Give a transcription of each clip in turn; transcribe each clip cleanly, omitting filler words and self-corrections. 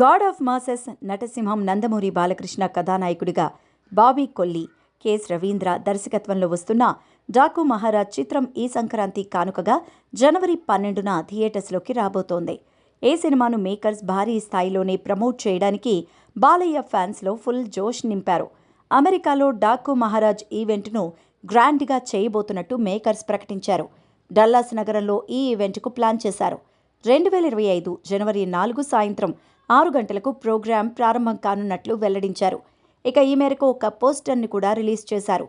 God of masses నటసింహం నందమూరి బాలకృష్ణ కథానాయకుడిగా Bobby Kolli, K S Ravindra దర్శకత్వంలో వస్తున్న డాకు మహారాజ్ చిత్రం ఈ సంక్రాంతి కానుకగా జనవరి 12న థియేటర్స్లోకి రాబోతోంది. ఈ సినిమాను మేకర్స్ భారీ స్థాయిలోనే ప్రమోట్ చేయడానికి బాలయ్య ఫ్యాన్స్లో ఫుల్ జోష్ నింపారు. అమెరికాలో డాకు మహారాజ్ ఈవెంట్ను గ్రాండ్గా చేయబోతున్నట్టు మేకర్స్ ప్రకటించారు. డల్లాస్ నగరంలో ఈ ఈవెంట్కు ప్లాన్ చేశారు. 2025 జనవరి 4 సాయంత్రం 6 గంటలకు ప్రోగ్రాం ప్రారంభం కానున్నట్లు వెల్లడించారు. ఇక ఈ మేరకు ఒక పోస్టర్ని కూడా రిలీజ్ చేశారు.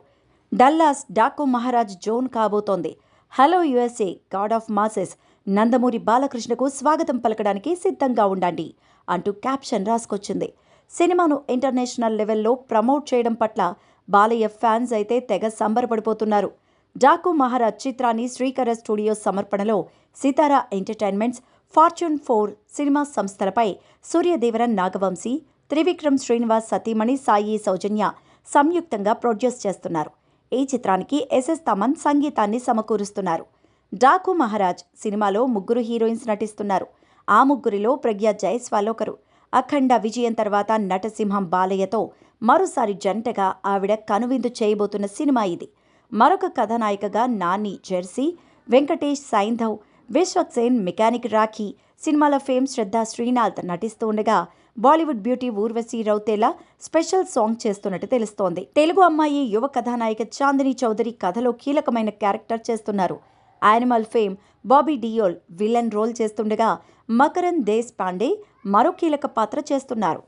డల్లాస్ డాకు మహారాజ్ జోన్ కాబోతోంది. Hello USA, god of masses Nandamuri బాలకృష్ణకు స్వాగతం పలకడానికి సిద్ధంగా ఉండండి అంటూ క్యాప్షన్ రాసుకొచ్చింది. సినిమాను ఇంటర్నేషనల్ లెవెల్లో ప్రమోట్ చేయడం పట్ల బాలయ్య ఫ్యాన్స్ అయితే తెగ సంబరపడిపోతున్నారు. డాకు మహారాజ్ చిత్రాన్ని శ్రీకర స్టూడియోస్ సమర్పణలో సితారా ఎంటర్టైన్మెంట్స్, ఫార్చ్యూన్ 4 సినిమా సంస్థలపై సూర్యదేవరన్ నాగవంశీ, త్రివిక్రమ్ శ్రీనివాస్ సతీమణి సాయి సౌజన్య సంయుక్తంగా ప్రొడ్యూస్ చేస్తున్నారు. ఈ చిత్రానికి ఎస్ఎస్ తమన్ సంగీతాన్ని సమకూరుస్తున్నారు. డాకు మహారాజ్ సినిమాలో 3 హీరోయిన్స్ నటిస్తున్నారు. ఆ ముగ్గురిలో ప్రగ్యా జైస్వాల్ ఒకరు. అఖండ విజయం తర్వాత నటసింహం బాలయ్యతో మరోసారి జంటగా ఆవిడ కనువిందు చేయబోతున్న సినిమా ఇది. మరొక కథానాయికగా నాని జెర్సీ, వెంకటేష్ సైంధవ్, విశ్వక్సేన్ మెకానిక్ రాఖీ సినిమాల ఫేమ్ శ్రద్ధా శ్రీనాథ్ నటిస్తూ ఉండగా Bollywood beauty Urvashi Rautela special song చేస్తున్నట్టు తెలుస్తోంది. తెలుగు అమ్మాయి యువ కథానాయిక చాందిని చౌదరి కథలో కీలకమైన క్యారెక్టర్ చేస్తున్నారు. Animal fame Bobby Deol villain role చేస్తుండగా మకరన్ దేశ్ పాండే మరో కీలక పాత్ర చేస్తున్నారు.